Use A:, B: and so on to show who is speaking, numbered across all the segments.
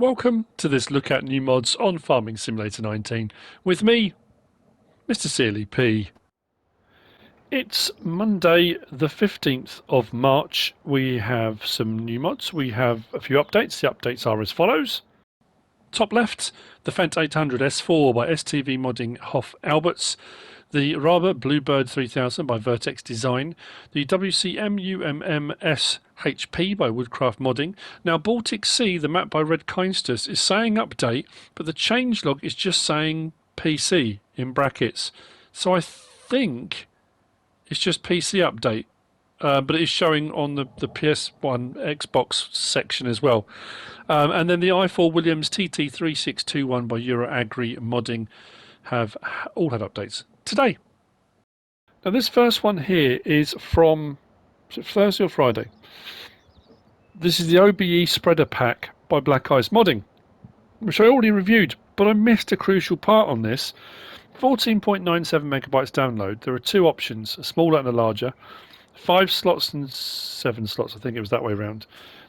A: Welcome to this look at new mods on Farming Simulator 19 with me, MrSealyp. It's Monday the 15th of March. We have some new mods. We have a few updates. The updates are as follows. Top left, the Fendt 800 S4 by STVModding Hoff Alberts. The Raba Bluebird 3000 by Vertex Design, the WCMUMMS HP by Woodcraft Modding. Now Baltic Sea, the map by Red Kinestus, is saying update, but the changelog is just saying PC in brackets. So I think it's just PC update, but it is showing on the PS1 Xbox section as well. And then the i4 Williams TT3621 by Euroagri Modding have all had updates today. Now this first one here is from Thursday or Friday. This is the OBE Spreader Pack by Black Ice Modding, which I already reviewed, but I missed a crucial part on this. 14.97 megabytes download. There are two options, a smaller and a larger. 5 slots and 7 slots, I think it was that way around.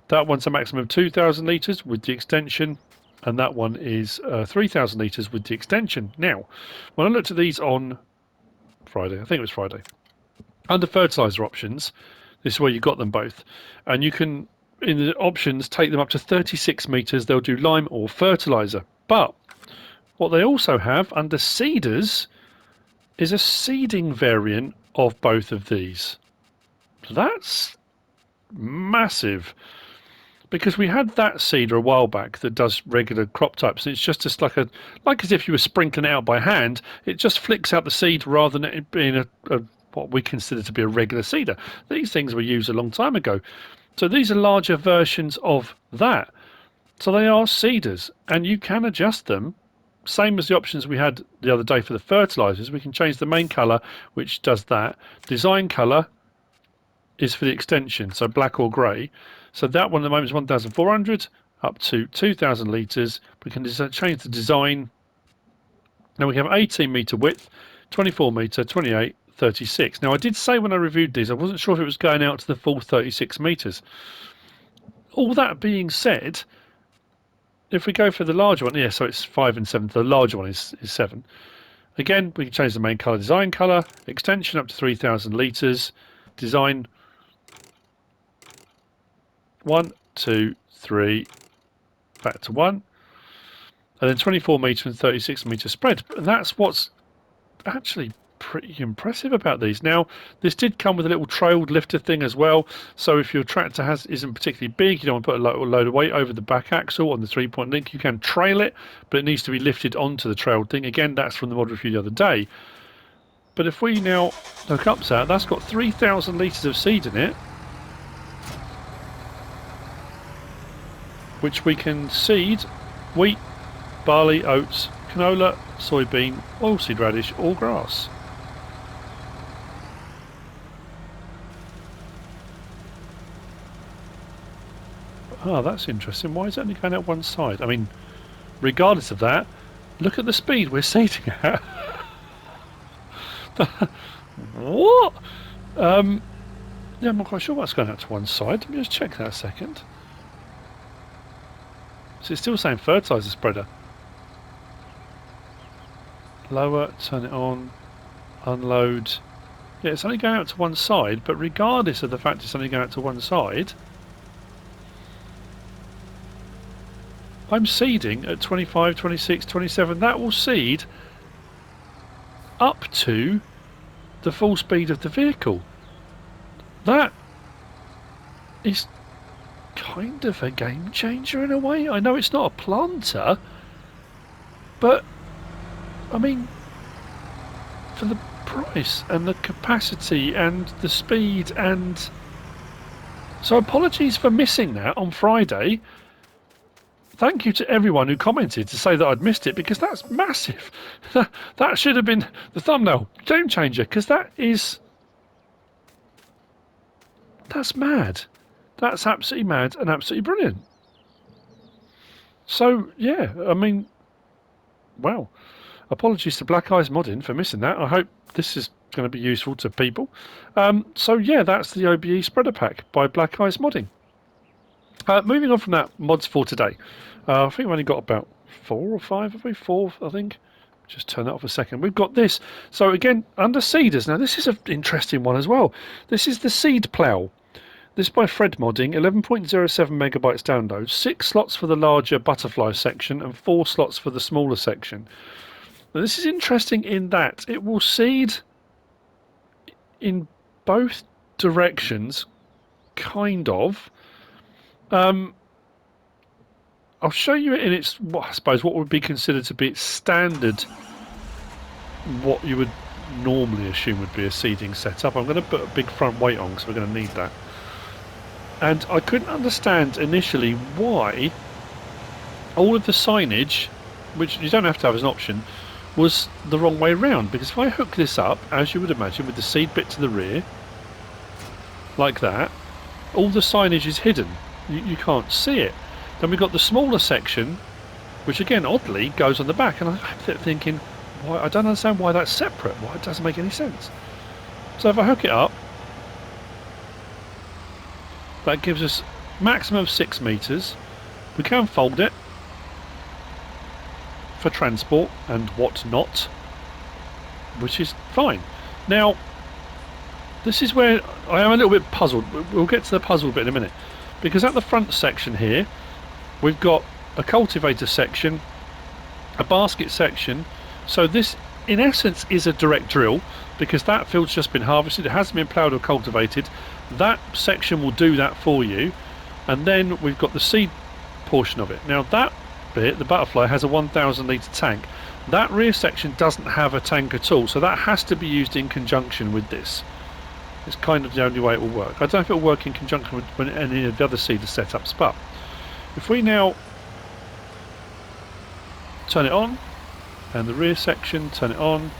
A: That one's a maximum of 2,000 litres with the extension, and that one is 3,000 litres with the extension. Now, when I looked at these on Friday, I think it was Friday, under fertiliser options, this is where you got them both, and you can, in the options, take them up to 36 metres. They'll do lime or fertiliser. But what they also have under seeders is a seeding variant of both of these. That's massive, because we had that seeder a while back that does regular crop types. It's just like as if you were sprinkling it out by hand. It just flicks out the seed rather than it being a what we consider to be a regular seeder. These things were used a long time ago. So these are larger versions of that. So they are seeders, and you can adjust them. Same as the options we had the other day for the fertilizers. We can change the main color, which does that. Design color is for the extension, so black or grey. So that one at the moment is 1,400 up to 2,000 litres. We can change the design. Now we have 18 metre width, 24 metre, 28, 36. Now I did say when I reviewed these, I wasn't sure if it was going out to the full 36 metres. All that being said, if we go for the larger one, yeah, so it's 5 and 7. The larger one is 7. Again, we can change the main colour, design colour, extension up to 3,000 litres, design 1, 2, 3, back to 1, and then 24 metre and 36 metre spread. And that's what's actually pretty impressive about these. Now, this did come with a little trailed lifter thing as well, so if your tractor isn't particularly big, you don't want to put a load of weight over the back axle on the 3-point link, you can trail it, but it needs to be lifted onto the trailed thing. Again, that's from the mod review the other day. But if we now look up to that, that's got 3,000 litres of seed in it, which we can seed wheat, barley, oats, canola, soybean, oilseed radish, or grass. Ah, that's interesting. Why is it only going out one side? I mean, regardless of that, look at the speed we're seeding at. What? Yeah, I'm not quite sure what's going out to one side. Let me just check that a second. So it's still saying fertiliser spreader. Lower, turn it on, unload. Yeah, it's only going out to one side, but regardless of the fact it's only going out to one side, I'm seeding at 25, 26, 27. That will seed up to the full speed of the vehicle. That is kind of a game changer in a way. I know it's not a planter, but I mean, for the price and the capacity and the speed, and so apologies for missing that on Friday. Thank you to everyone who commented to say that I'd missed it, because that's massive. That should have been the thumbnail. Game changer, because that's mad. That's absolutely mad and absolutely brilliant. So, yeah, I mean, wow. Apologies to Black Eyes Modding for missing that. I hope this is going to be useful to people. So, yeah, that's the OBE Spreader Pack by Black Eyes Modding. Moving on from that, mods for today. I think we've only got about 4 or 5, have we? 4, I think. Just turn that off a second. We've got this. So again, under seeders. Now this is an interesting one as well. This is the SeedPlough. This by FredModding, 11.07 megabytes download, 6 slots for the larger butterfly section and 4 slots for the smaller section. Now this is interesting in that it will seed in both directions, kind of. I'll show you it in its, I suppose, what would be considered to be its standard, what you would normally assume would be a seeding setup. I'm going to put a big front weight on because we're going to need that. And I couldn't understand initially why all of the signage, which you don't have to have as an option, was the wrong way round. Because if I hook this up, as you would imagine, with the seed bit to the rear, like that, all the signage is hidden. You can't see it. Then we've got the smaller section, which again, oddly, goes on the back. And I kept thinking, why? I don't understand why that's separate. Why it doesn't make any sense. So if I hook it up, that gives us maximum of 6 meters. We can fold it for transport and whatnot, which is fine. Now, this is where I am a little bit puzzled. We'll get to the puzzle bit in a minute, because at the front section here, we've got a cultivator section, a basket section. So this, in essence, is a direct drill, because that field's just been harvested. It hasn't been ploughed or cultivated. That section will do that for you. And then we've got the seed portion of it. Now that bit, the butterfly, has a 1,000 litre tank. That rear section doesn't have a tank at all, so that has to be used in conjunction with this. It's kind of the only way it will work. I don't know if it will work in conjunction with any of the other seeder setups, but if we now turn it on, and the rear section, turn it on,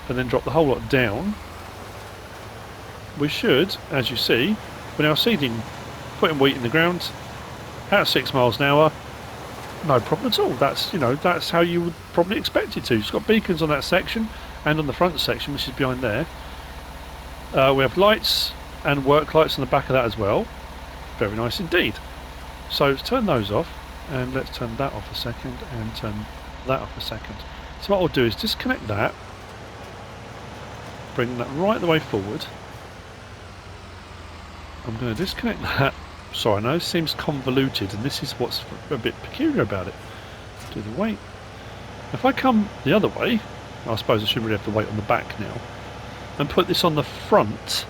A: and then drop the whole lot down, we should, as you see, we're now seeding, putting wheat in the ground at 6 miles an hour, no problem at all. That's, you know, that's how you would probably expect it to. It's got beacons on that section and on the front section, which is behind there. We have lights and work lights on the back of that as well. Very nice indeed. So let's turn those off, and let's turn that off a second, and turn that off a second. So what I'll do is disconnect that, bring that right the way forward. I'm going to disconnect that. Sorry, I know it seems convoluted, and this is what's a bit peculiar about it. Do the weight. If I come the other way, I suppose I should really have the weight on the back now, and put this on the front,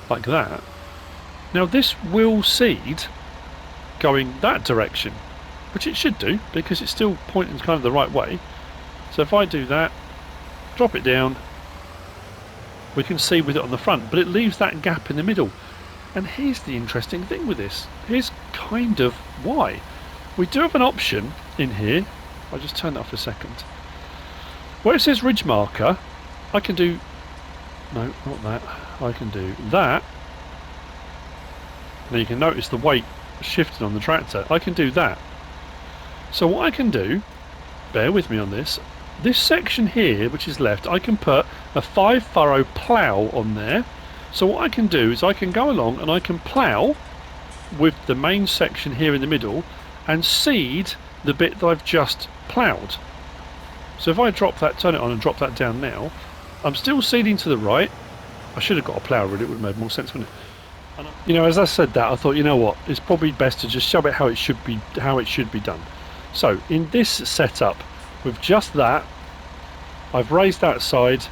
A: like that. Now this will seed going that direction, which it should do, because it's still pointing kind of the right way. So if I do that, drop it down, we can see with it on the front, but it leaves that gap in the middle. And here's the interesting thing with this. Here's kind of why. We do have an option in here. I'll just turn that off a second. Where it says ridge marker, I can do, no, not that. I can do that. Now you can notice the weight shifting on the tractor. I can do that. So what I can do, bear with me on this, this section here, which is left, I can put a 5 furrow plough on there. So what I can do is I can go along and I can plough with the main section here in the middle and seed the bit that I've just ploughed. So if I drop that, turn it on and drop that down now, I'm still seeding to the right. I should have got a plough really, it would have made more sense, wouldn't it? You know, as I said that, I thought, you know what, it's probably best to just show it how it should be done. So in this setup, with just that, I've raised that side's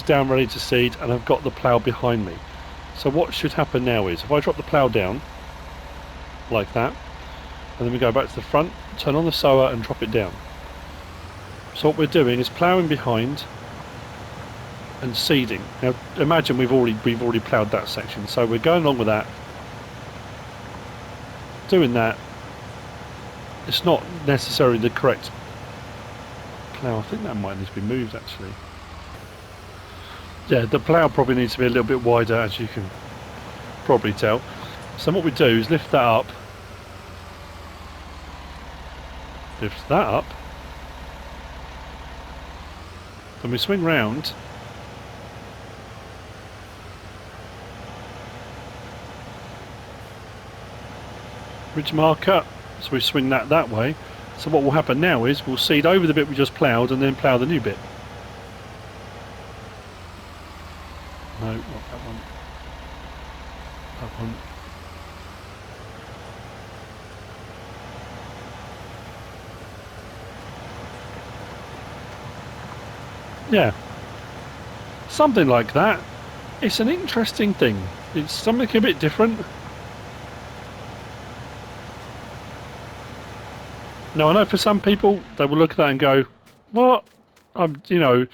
A: down ready to seed, and I've got the plough behind me. So what should happen now is, if I drop the plough down, like that, and then we go back to the front, turn on the sower and drop it down. So what we're doing is ploughing behind and seeding. Now imagine we've already ploughed that section, so we're going along with that, doing that. It's not necessarily the correct plough. I think that might need to be moved actually. Yeah, the plough probably needs to be a little bit wider, as you can probably tell. So what we do is lift that up, then we swing round ridge marker, so we swing that way. So what will happen now is we'll seed over the bit we just ploughed and then plough the new bit. No, not that one. That one. Yeah, something like that. It's an interesting thing. It's something a bit different. Now I know for some people they will look at that and go, "What?" You know,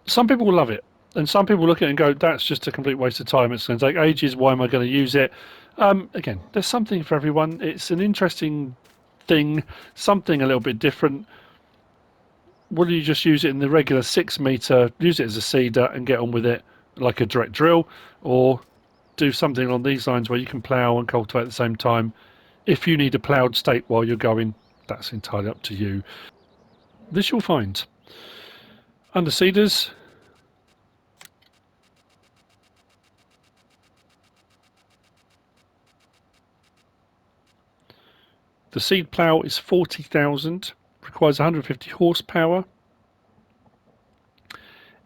A: some people will love it, and some people look at it and go, "That's just a complete waste of time. It's going to take ages. Why am I going to use it?" Again, there's something for everyone. It's an interesting thing, something a little bit different. Will you just use it in the regular 6 metre, use it as a seeder and get on with it like a direct drill, or do something along these lines where you can plough and cultivate at the same time? If you need a ploughed state while you're going, that's entirely up to you. This you'll find. Under seeders, the SeedPlough is 40,000, requires 150 horsepower.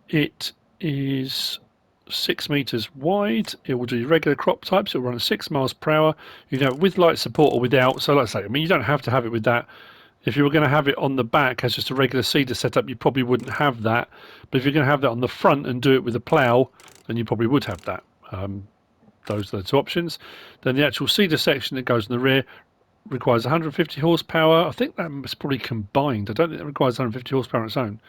A: It is 6 metres wide. It will do regular crop types. It will run at 6 miles per hour. You can have it with light support or without. So like I say, I mean, you don't have to have it with that. If you were going to have it on the back as just a regular seeder setup, you probably wouldn't have that. But if you're going to have that on the front and do it with a plough, then you probably would have that. Those are the two options. Then the actual seeder section that goes in the rear requires 150 horsepower. I think that's probably combined. I don't think it requires 150 horsepower on its own.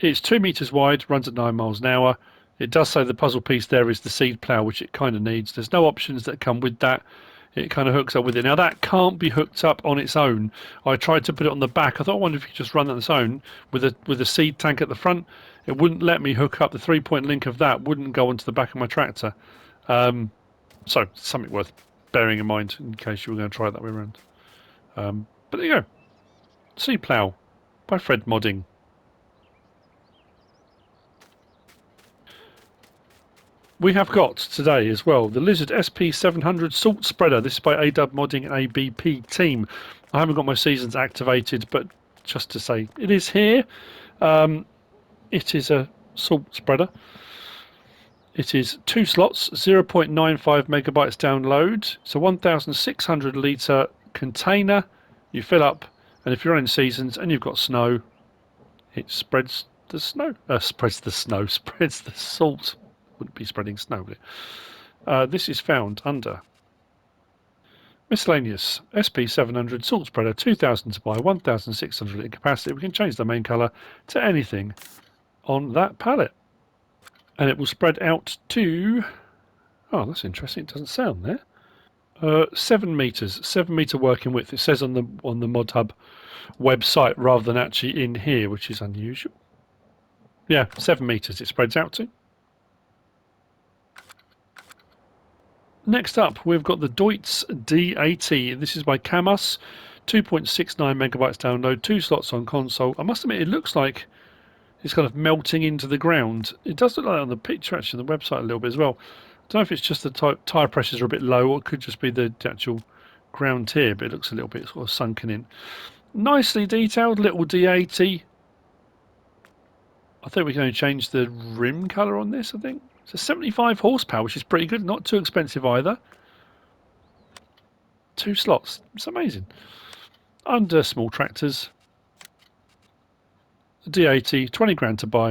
A: It's 2 metres wide, runs at 9 miles an hour. It does say the puzzle piece there is the SeedPlough, which it kind of needs. There's no options that come with that. It kind of hooks up with it. Now that can't be hooked up on its own. I tried to put it on the back. I thought, I wonder if you could just run that on its own with a seed tank at the front. It wouldn't let me hook up. The 3-point link of that wouldn't go onto the back of my tractor. So something worth bearing in mind in case you were going to try it that way around. But there you go. SeedPlough by FredModding. We have got today as well the Lizard SP700 Salt Spreader. This is by Adub Modding and ABP team. I haven't got my seasons activated, but just to say it is here. It is a salt spreader. It is 2 slots, 0.95 megabytes download. It's a 1,600 litre container. You fill up, and if you're in seasons and you've got snow, it spreads the snow. Spreads the salt. Wouldn't be spreading snow, would it? This is found under miscellaneous SP700 salt spreader, 2,000 to buy, 1,600 litre capacity. We can change the main colour to anything on that palette, and it will spread out to. Oh, that's interesting. It doesn't sound there. 7 metres, 7 metre working width. It says on the Mod Hub website rather than actually in here, which is unusual. Yeah, 7 metres it spreads out to. Next up, we've got the Deutz D80. This is by KamUs, 2.69 megabytes download, 2 slots on console. I must admit, it looks like it's kind of melting into the ground. It does look like that on the picture, actually, on the website a little bit as well. I don't know if it's just the tyre pressures are a bit low, or it could just be the actual ground here, but it looks a little bit sort of sunken in. Nicely detailed little D80. I think we can only change the rim colour on this, I think. It's a 75 horsepower, which is pretty good. Not too expensive either. 2 slots. It's amazing. Under small tractors. D80, 20 grand to buy.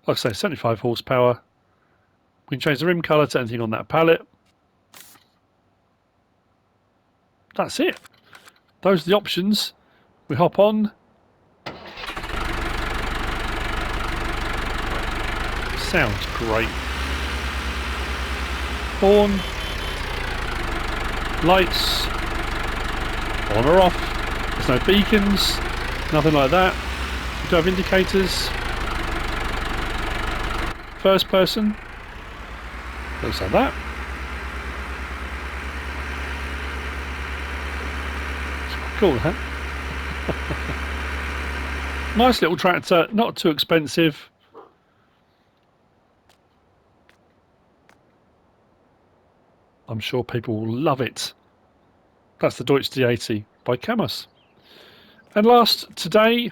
A: Like I say, 75 horsepower. We can change the rim colour to anything on that palette. That's it. Those are the options. We hop on. Sounds great. Horn. Lights. On or off. There's no beacons. Nothing like that. We do have indicators. First person. Looks like that. It's cool, huh? Nice little tractor, not too expensive. I'm sure people will love it. That's the Deutz D80 by KamUs. And last, today,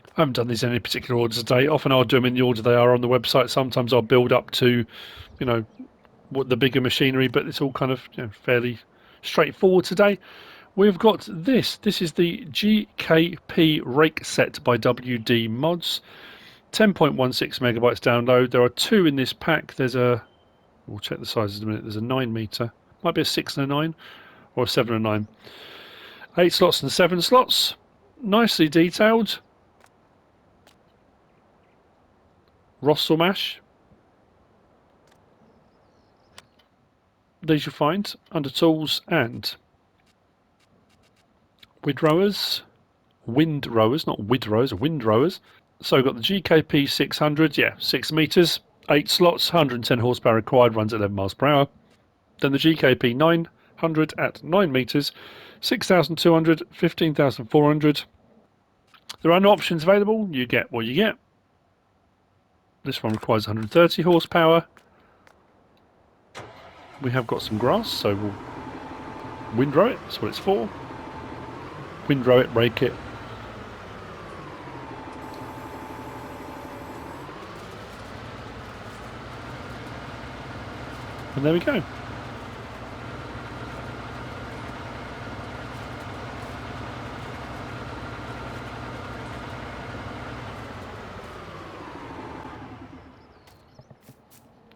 A: I haven't done these in any particular order today. Often I'll do them in the order they are on the website. Sometimes I'll build up to, you know, what the bigger machinery, but it's all kind of, you know, fairly straightforward today. We've got this. This is the GKP Rake set by WDMods. 10.16 megabytes download. There are two in this pack. There's a, we'll check the sizes in a minute. There's a 9 meter, might be a 6 and a 9, or a 7 and 9. 8 slots and 7 slots. Nicely detailed. Rossel mash. These you'll find under tools and windrowers, not widrowers, windrowers. So we've got the GKP 600, yeah, 6 meters, 8 slots, 110 horsepower required, runs at 11 miles per hour. Then the GKP 900 at 9 meters, 6,200, 15,400. There are no options available. You get what you get. This one requires 130 horsepower. We have got some grass, so we'll windrow it. That's what it's for. Windrow it, rake it. And there we go.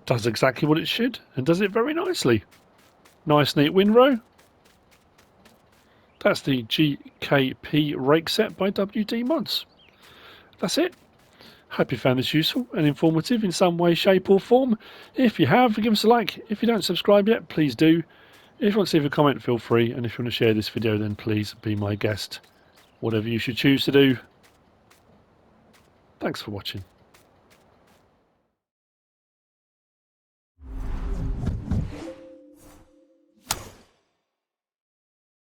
A: Does exactly what it should, and does it very nicely. Nice neat windrow. That's the GKP Rake set by WDMods. That's it. Hope you found this useful and informative in some way, shape or form. If you have, give us a like. If you don't subscribe yet, please do. If you want to leave a comment, feel free. And if you want to share this video, then please be my guest. Whatever you should choose to do. Thanks for watching.